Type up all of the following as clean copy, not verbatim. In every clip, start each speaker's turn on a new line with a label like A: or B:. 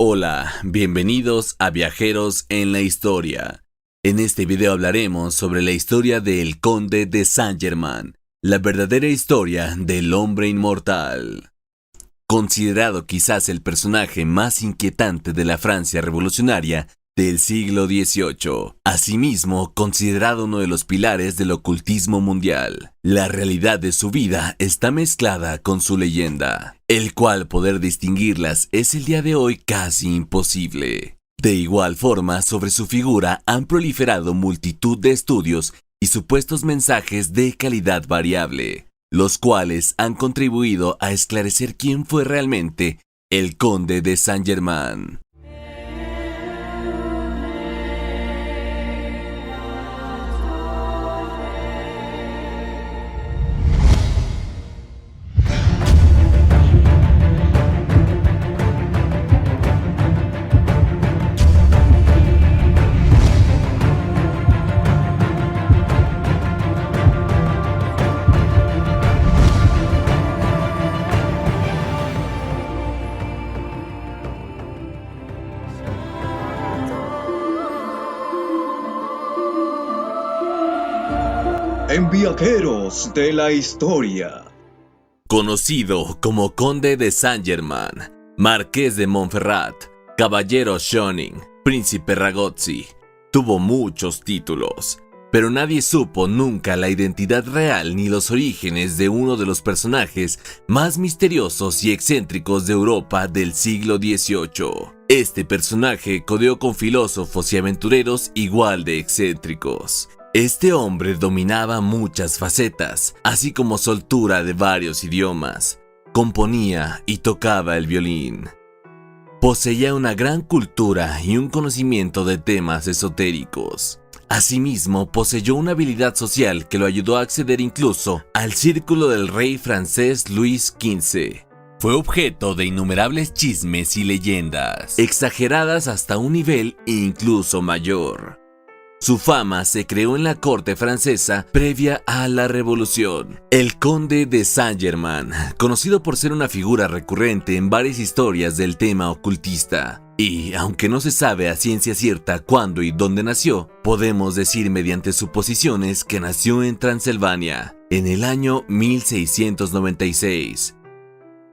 A: Hola, bienvenidos a Viajeros en la Historia. En este video hablaremos sobre la historia del Conde de Saint-Germain, la verdadera historia del hombre inmortal. Considerado quizás el personaje más inquietante de la Francia revolucionaria del siglo XVIII, asimismo considerado uno de los pilares del ocultismo mundial. La realidad de su vida está mezclada con su leyenda, el cual poder distinguirlas es el día de hoy casi imposible. De igual forma, sobre su figura han proliferado multitud de estudios y supuestos mensajes de calidad variable, los cuales han contribuido a esclarecer quién fue realmente el Conde de Saint-Germain.
B: En Viajeros de la Historia.
A: Conocido como Conde de Saint-Germain, Marqués de Montferrat, Caballero Schoening, Príncipe Ragozzi, tuvo muchos títulos, pero nadie supo nunca la identidad real ni los orígenes de uno de los personajes más misteriosos y excéntricos de Europa del siglo XVIII. Este personaje codeó con filósofos y aventureros igual de excéntricos. Este hombre dominaba muchas facetas, así como soltura de varios idiomas. Componía y tocaba el violín. Poseía una gran cultura y un conocimiento de temas esotéricos. Asimismo, poseyó una habilidad social que lo ayudó a acceder incluso al círculo del rey francés Luis XV. Fue objeto de innumerables chismes y leyendas, exageradas hasta un nivel incluso mayor. Su fama se creó en la corte francesa previa a la Revolución. El Conde de Saint-Germain, conocido por ser una figura recurrente en varias historias del tema ocultista. Y, aunque no se sabe a ciencia cierta cuándo y dónde nació, podemos decir mediante suposiciones que nació en Transilvania, en el año 1696.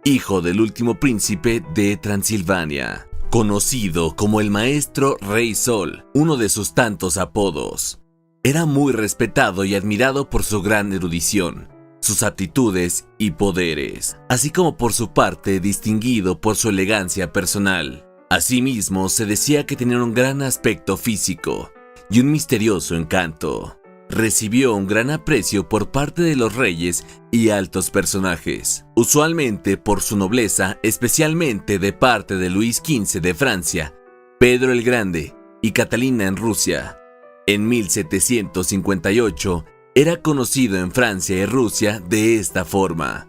A: Hijo del último príncipe de Transilvania, conocido como el Maestro Rey Sol, uno de sus tantos apodos. Era muy respetado y admirado por su gran erudición, sus aptitudes y poderes, así como por su parte distinguido por su elegancia personal. Asimismo, se decía que tenía un gran aspecto físico y un misterioso encanto. Recibió un gran aprecio por parte de los reyes y altos personajes, usualmente por su nobleza, especialmente de parte de Luis XV de Francia, Pedro el Grande y Catalina en Rusia. En 1758 era conocido en Francia y Rusia de esta forma,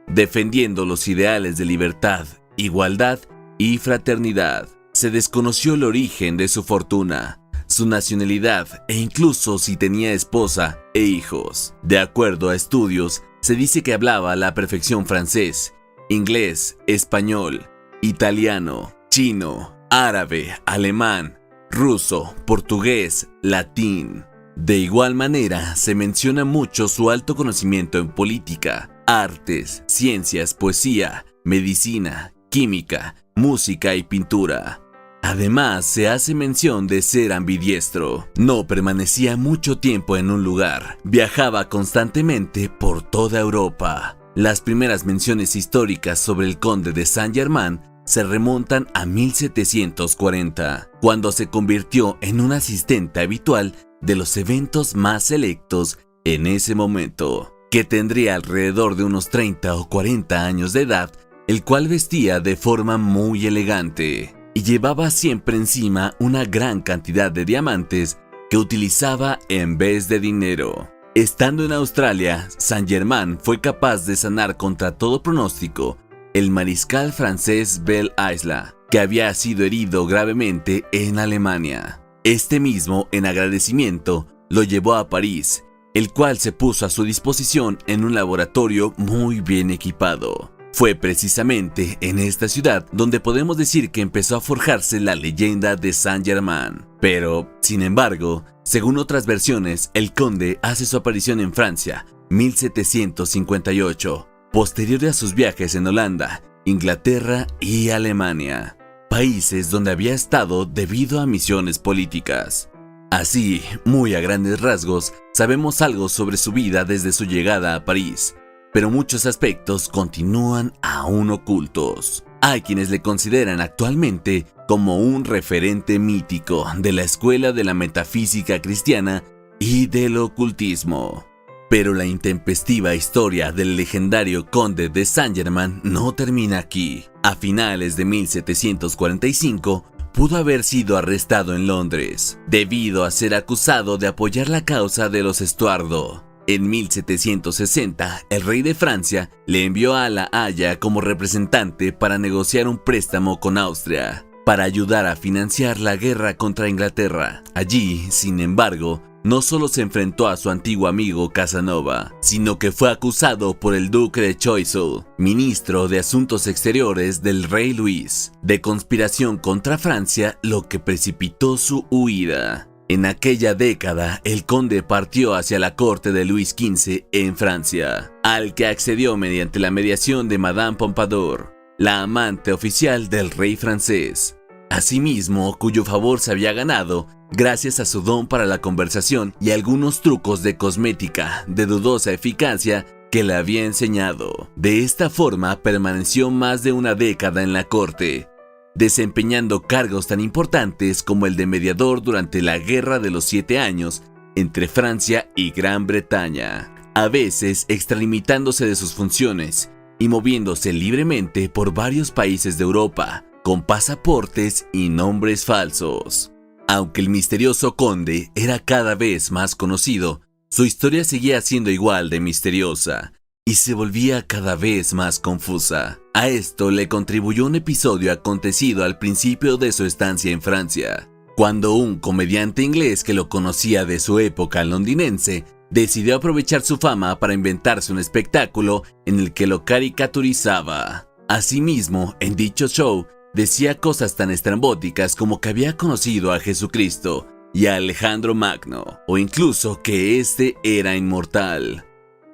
A: defendiendo los ideales de libertad, igualdad y fraternidad. Se desconoció el origen de su fortuna, su nacionalidad e incluso si tenía esposa e hijos. De acuerdo a estudios, se dice que hablaba a la perfección francés, inglés, español, italiano, chino, árabe, alemán, ruso, portugués, latín. De igual manera, se menciona mucho su alto conocimiento en política, artes, ciencias, poesía, medicina, química, música y pintura. Además, se hace mención de ser ambidiestro. No permanecía mucho tiempo en un lugar. Viajaba constantemente por toda Europa. Las primeras menciones históricas sobre el Conde de Saint-Germain se remontan a 1740, cuando se convirtió en un asistente habitual de los eventos más selectos en ese momento, que tendría alrededor de unos 30 o 40 años de edad, el cual vestía de forma muy elegante y llevaba siempre encima una gran cantidad de diamantes que utilizaba en vez de dinero. Estando en Australia, Saint-Germain fue capaz de sanar contra todo pronóstico el mariscal francés Belle Isle, que había sido herido gravemente en Alemania. Este mismo, en agradecimiento, lo llevó a París, el cual se puso a su disposición en un laboratorio muy bien equipado. Fue precisamente en esta ciudad donde podemos decir que empezó a forjarse la leyenda de Saint-Germain. Pero, sin embargo, según otras versiones, el conde hace su aparición en Francia, 1758, posterior a sus viajes en Holanda, Inglaterra y Alemania, países donde había estado debido a misiones políticas. Así, muy a grandes rasgos, sabemos algo sobre su vida desde su llegada a París, pero muchos aspectos continúan aún ocultos. Hay quienes le consideran actualmente como un referente mítico de la escuela de la metafísica cristiana y del ocultismo. Pero la intempestiva historia del legendario conde de Saint-Germain no termina aquí. A finales de 1745, pudo haber sido arrestado en Londres, debido a ser acusado de apoyar la causa de los Estuardo. En 1760, el rey de Francia le envió a La Haya como representante para negociar un préstamo con Austria, para ayudar a financiar la guerra contra Inglaterra. Allí, sin embargo, no solo se enfrentó a su antiguo amigo Casanova, sino que fue acusado por el duque de Choiseul, ministro de Asuntos Exteriores del rey Luis, de conspiración contra Francia, lo que precipitó su huida. En aquella década, el conde partió hacia la corte de Luis XV en Francia, al que accedió mediante la mediación de Madame Pompadour, la amante oficial del rey francés. Asimismo, cuyo favor se había ganado gracias a su don para la conversación y algunos trucos de cosmética de dudosa eficacia que le había enseñado. De esta forma permaneció más de una década en la corte, desempeñando cargos tan importantes como el de mediador durante la Guerra de los 7 Años entre Francia y Gran Bretaña, a veces extralimitándose de sus funciones y moviéndose libremente por varios países de Europa, con pasaportes y nombres falsos. Aunque el misterioso conde era cada vez más conocido, su historia seguía siendo igual de misteriosa y se volvía cada vez más confusa. A esto le contribuyó un episodio acontecido al principio de su estancia en Francia, cuando un comediante inglés que lo conocía de su época londinense decidió aprovechar su fama para inventarse un espectáculo en el que lo caricaturizaba. Asimismo, en dicho show, decía cosas tan estrambóticas como que había conocido a Jesucristo y a Alejandro Magno, o incluso que éste era inmortal.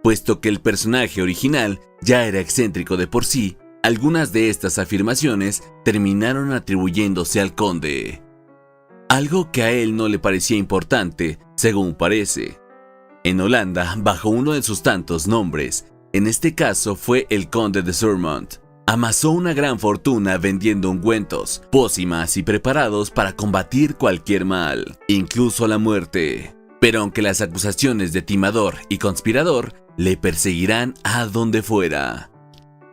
A: Puesto que el personaje original ya era excéntrico de por sí, algunas de estas afirmaciones terminaron atribuyéndose al conde. Algo que a él no le parecía importante, según parece. En Holanda, bajo uno de sus tantos nombres, en este caso fue el conde de Surmont, amasó una gran fortuna vendiendo ungüentos, pócimas y preparados para combatir cualquier mal, incluso la muerte. Pero aunque las acusaciones de timador y conspirador le perseguirán a donde fuera.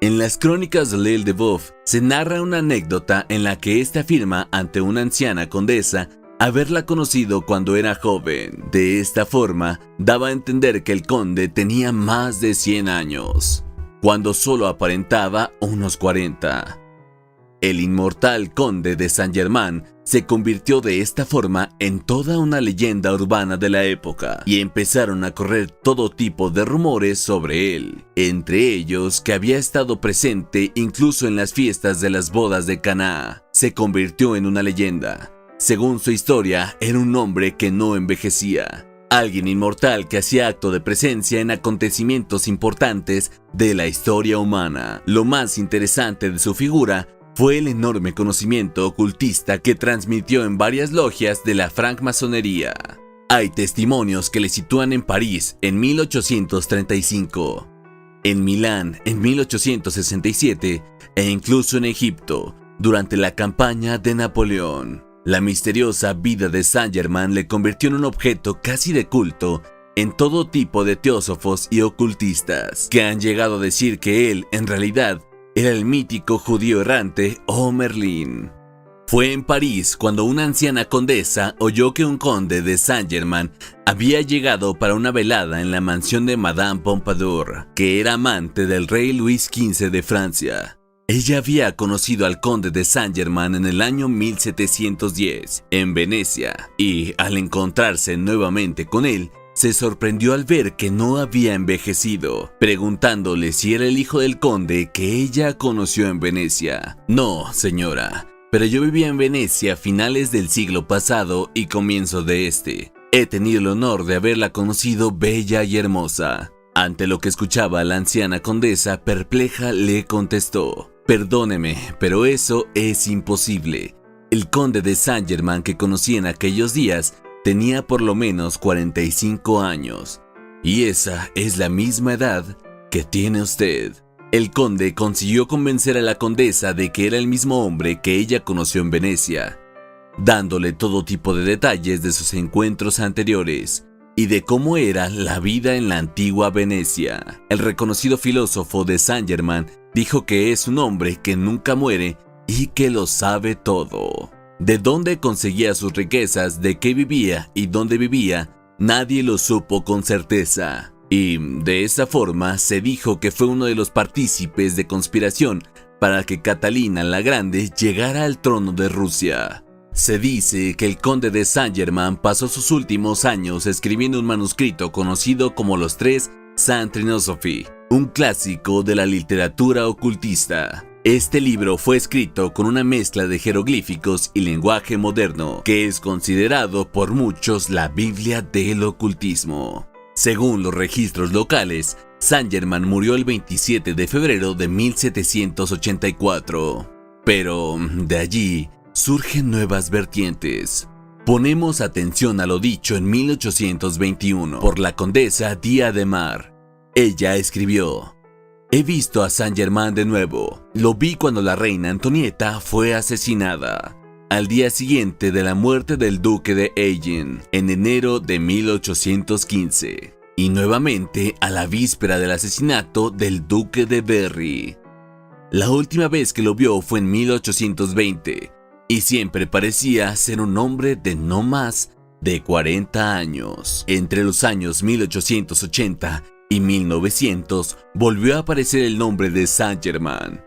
A: En las crónicas de L'Île de Beauf se narra una anécdota en la que éste afirma ante una anciana condesa haberla conocido cuando era joven. De esta forma, daba a entender que el conde tenía más de 100 años, cuando solo aparentaba unos 40. El inmortal conde de Saint-Germain se convirtió de esta forma en toda una leyenda urbana de la época y empezaron a correr todo tipo de rumores sobre él, entre ellos que había estado presente incluso en las fiestas de las bodas de Caná. Se convirtió en una leyenda. Según su historia, era un hombre que no envejecía, alguien inmortal que hacía acto de presencia en acontecimientos importantes de la historia humana. Lo más interesante de su figura fue el enorme conocimiento ocultista que transmitió en varias logias de la francmasonería. Hay testimonios que le sitúan en París en 1835, en Milán en 1867 e incluso en Egipto durante la campaña de Napoleón. La misteriosa vida de Saint-Germain le convirtió en un objeto casi de culto en todo tipo de teósofos y ocultistas, que han llegado a decir que él, en realidad, era el mítico judío errante o Merlín. Fue en París cuando una anciana condesa oyó que un conde de Saint-Germain había llegado para una velada en la mansión de Madame Pompadour, que era amante del rey Luis XV de Francia. Ella había conocido al conde de Saint-Germain en el año 1710, en Venecia, y al encontrarse nuevamente con él, se sorprendió al ver que no había envejecido, preguntándole si era el hijo del conde que ella conoció en Venecia. No, señora, pero yo vivía en Venecia a finales del siglo pasado y comienzo de este. He tenido el honor de haberla conocido bella y hermosa. Ante lo que escuchaba, la anciana condesa, perpleja, le contestó: perdóneme, pero eso es imposible. El conde de Saint-Germain que conocí en aquellos días tenía por lo menos 45 años, y esa es la misma edad que tiene usted. El conde consiguió convencer a la condesa de que era el mismo hombre que ella conoció en Venecia, dándole todo tipo de detalles de sus encuentros anteriores y de cómo era la vida en la antigua Venecia. El reconocido filósofo de Saint-Germain dijo que es un hombre que nunca muere y que lo sabe todo. De dónde conseguía sus riquezas, de qué vivía y dónde vivía, nadie lo supo con certeza. Y de esa forma se dijo que fue uno de los partícipes de conspiración para que Catalina la Grande llegara al trono de Rusia. Se dice que el conde de Saint-Germain pasó sus últimos años escribiendo un manuscrito conocido como los Tres Saint-Trinosophi, un clásico de la literatura ocultista. Este libro fue escrito con una mezcla de jeroglíficos y lenguaje moderno, que es considerado por muchos la Biblia del ocultismo. Según los registros locales, Saint-Germain murió el 27 de febrero de 1784. Pero de allí surgen nuevas vertientes. Ponemos atención a lo dicho en 1821 por la condesa d'Adhemar. Ella escribió: he visto a Saint-Germain de nuevo. Lo vi cuando la reina Antonieta fue asesinada, al día siguiente de la muerte del duque de Enghien, en enero de 1815, y nuevamente a la víspera del asesinato del duque de Berry. La última vez que lo vio fue en 1820, y siempre parecía ser un hombre de no más de 40 años. Entre los años 1880 y 1900 volvió a aparecer el nombre de Saint-Germain,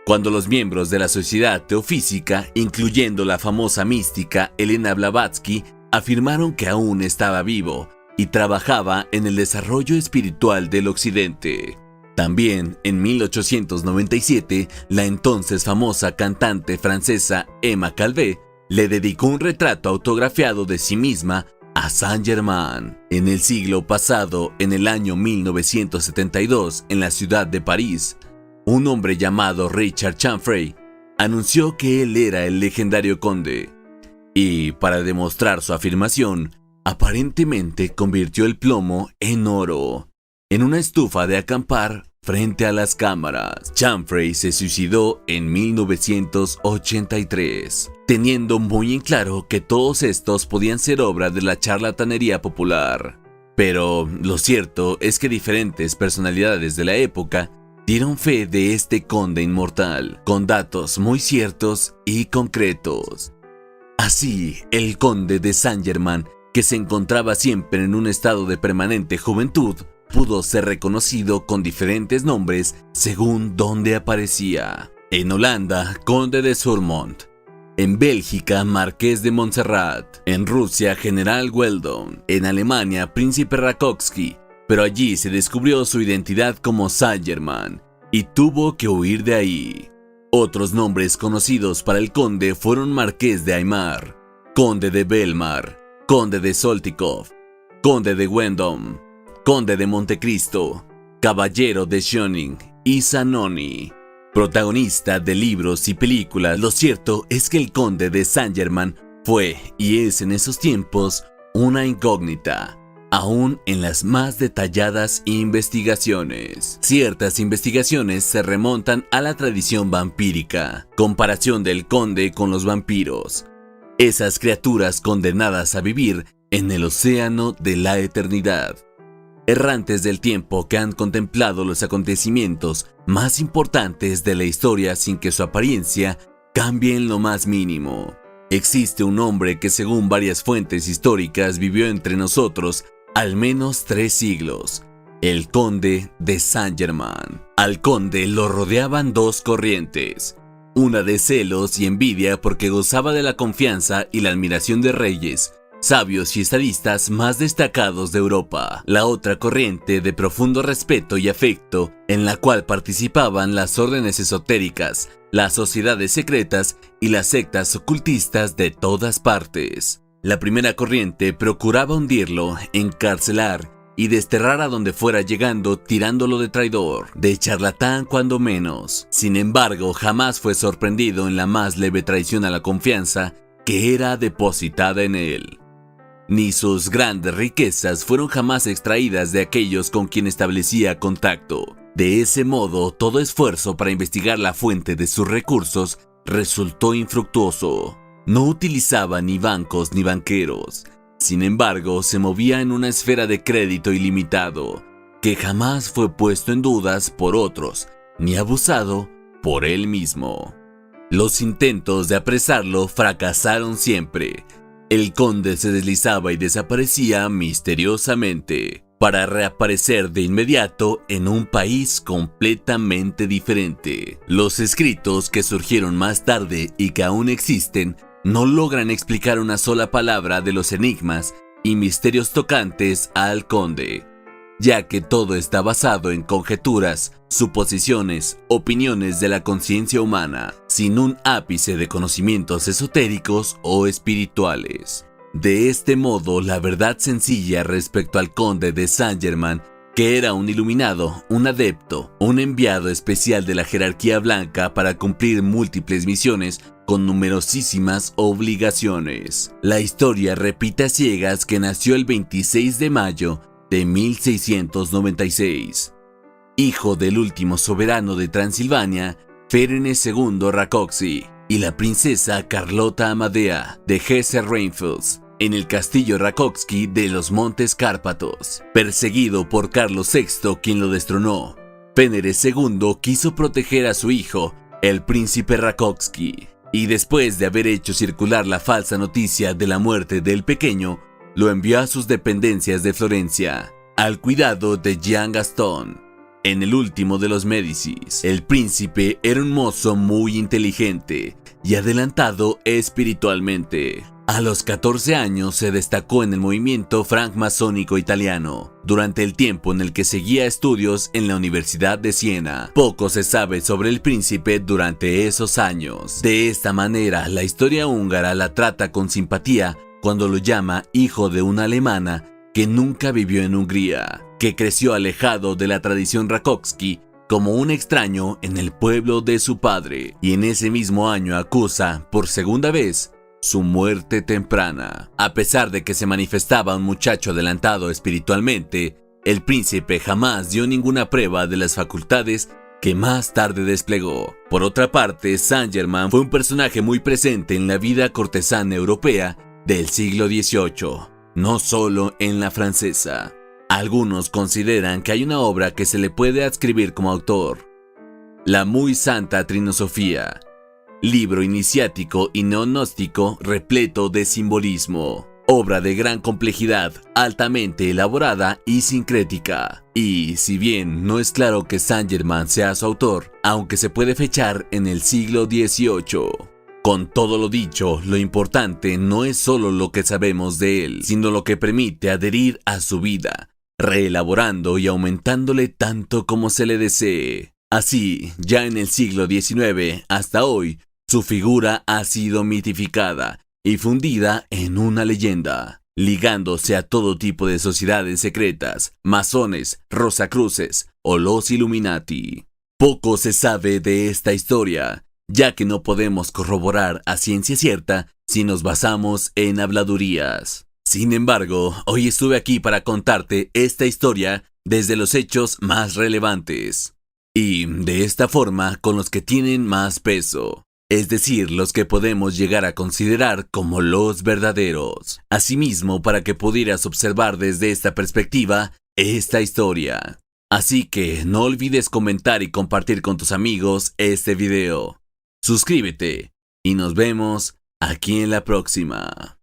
A: cuando los miembros de la Sociedad Teofísica, incluyendo la famosa mística Elena Blavatsky, afirmaron que aún estaba vivo y trabajaba en el desarrollo espiritual del Occidente. También, en 1897, la entonces famosa cantante francesa Emma Calvé le dedicó un retrato autografiado de sí misma a Saint-Germain. En el siglo pasado, en el año 1972, en la ciudad de París, un hombre llamado Richard Chanfrey anunció que él era el legendario conde, y para demostrar su afirmación, aparentemente convirtió el plomo en oro en una estufa de acampar frente a las cámaras. Chanfrey se suicidó en 1983, teniendo muy en claro que todos estos podían ser obra de la charlatanería popular. Pero lo cierto es que diferentes personalidades de la época dieron fe de este conde inmortal, con datos muy ciertos y concretos. Así, el conde de Saint-Germain, que se encontraba siempre en un estado de permanente juventud, pudo ser reconocido con diferentes nombres según dónde aparecía. En Holanda, conde de Surmont; en Bélgica, marqués de Montserrat; en Rusia, general Weldon; en Alemania, príncipe Rákóczi, pero allí se descubrió su identidad como Saint-Germain y tuvo que huir de ahí. Otros nombres conocidos para el conde fueron marqués de Aymar, conde de Belmar, conde de Soltikow, conde de Vendôme, conde de Montecristo, caballero de Schöning y Zanoni. Protagonista de libros y películas, lo cierto es que el conde de Saint-Germain fue y es en esos tiempos una incógnita, aún en las más detalladas investigaciones. Ciertas investigaciones se remontan a la tradición vampírica, comparación del conde con los vampiros, esas criaturas condenadas a vivir en el océano de la eternidad, errantes del tiempo que han contemplado los acontecimientos más importantes de la historia sin que su apariencia cambie en lo más mínimo. Existe un hombre que, según varias fuentes históricas, vivió entre nosotros al menos 3 siglos, el conde de Saint-Germain. Al conde lo rodeaban 2 corrientes, una de celos y envidia porque gozaba de la confianza y la admiración de reyes, sabios y estadistas más destacados de Europa. La otra corriente de profundo respeto y afecto, en la cual participaban las órdenes esotéricas, las sociedades secretas y las sectas ocultistas de todas partes. La primera corriente procuraba hundirlo, encarcelar y desterrar a donde fuera, llegando tirándolo de traidor, de charlatán cuando menos. Sin embargo, jamás fue sorprendido en la más leve traición a la confianza que era depositada en él. Ni sus grandes riquezas fueron jamás extraídas de aquellos con quien establecía contacto. De ese modo, todo esfuerzo para investigar la fuente de sus recursos resultó infructuoso. No utilizaba ni bancos ni banqueros. Sin embargo, se movía en una esfera de crédito ilimitado, que jamás fue puesto en dudas por otros, ni abusado por él mismo. Los intentos de apresarlo fracasaron siempre. El conde se deslizaba y desaparecía misteriosamente, para reaparecer de inmediato en un país completamente diferente. Los escritos que surgieron más tarde y que aún existen no logran explicar una sola palabra de los enigmas y misterios tocantes al conde, ya que todo está basado en conjeturas, suposiciones, opiniones de la conciencia humana, sin un ápice de conocimientos esotéricos o espirituales. De este modo, la verdad sencilla respecto al conde de Saint-Germain, que era un iluminado, un adepto, un enviado especial de la jerarquía blanca para cumplir múltiples misiones con numerosísimas obligaciones. La historia repite a ciegas que nació el 26 de mayo de 1696, hijo del último soberano de Transilvania, Ferenc II Rákóczi, y la princesa Carlota Amadea de Hesse-Rheinfels, en el castillo Rákóczi de los Montes Cárpatos. Perseguido por Carlos VI, quien lo destronó, Ferenc II quiso proteger a su hijo, el príncipe Rákóczi, y después de haber hecho circular la falsa noticia de la muerte del pequeño, lo envió a sus dependencias de Florencia, al cuidado de Jean Gaston, en el último de los Médicis. El príncipe era un mozo muy inteligente y adelantado espiritualmente. A los 14 años se destacó en el movimiento francmasónico italiano, durante el tiempo en el que seguía estudios en la Universidad de Siena. Poco se sabe sobre el príncipe durante esos años. De esta manera, la historia húngara la trata con simpatía cuando lo llama hijo de una alemana que nunca vivió en Hungría, que creció alejado de la tradición Rákóczi como un extraño en el pueblo de su padre, y en ese mismo año acusa, por segunda vez, su muerte temprana. A pesar de que se manifestaba un muchacho adelantado espiritualmente, el príncipe jamás dio ninguna prueba de las facultades que más tarde desplegó. Por otra parte, Saint-Germain fue un personaje muy presente en la vida cortesana europea del siglo XVIII, no solo en la francesa. Algunos consideran que hay una obra que se le puede adscribir como autor: la muy santa Trinosofía, libro iniciático y neognóstico repleto de simbolismo, obra de gran complejidad, altamente elaborada y sincrética. Y si bien no es claro que Saint-Germain sea su autor, aunque se puede fechar en el siglo XVIII. Con todo lo dicho, lo importante no es solo lo que sabemos de él, sino lo que permite adherir a su vida, reelaborando y aumentándole tanto como se le desee. Así, ya en el siglo XIX hasta hoy, su figura ha sido mitificada y fundida en una leyenda, ligándose a todo tipo de sociedades secretas, masones, rosacruces o los Illuminati. Poco se sabe de esta historia, ya que no podemos corroborar a ciencia cierta si nos basamos en habladurías. Sin embargo, hoy estuve aquí para contarte esta historia desde los hechos más relevantes, y de esta forma con los que tienen más peso, es decir, los que podemos llegar a considerar como los verdaderos. Asimismo, para que pudieras observar desde esta perspectiva esta historia. Así que no olvides comentar y compartir con tus amigos este video. Suscríbete y nos vemos aquí en la próxima.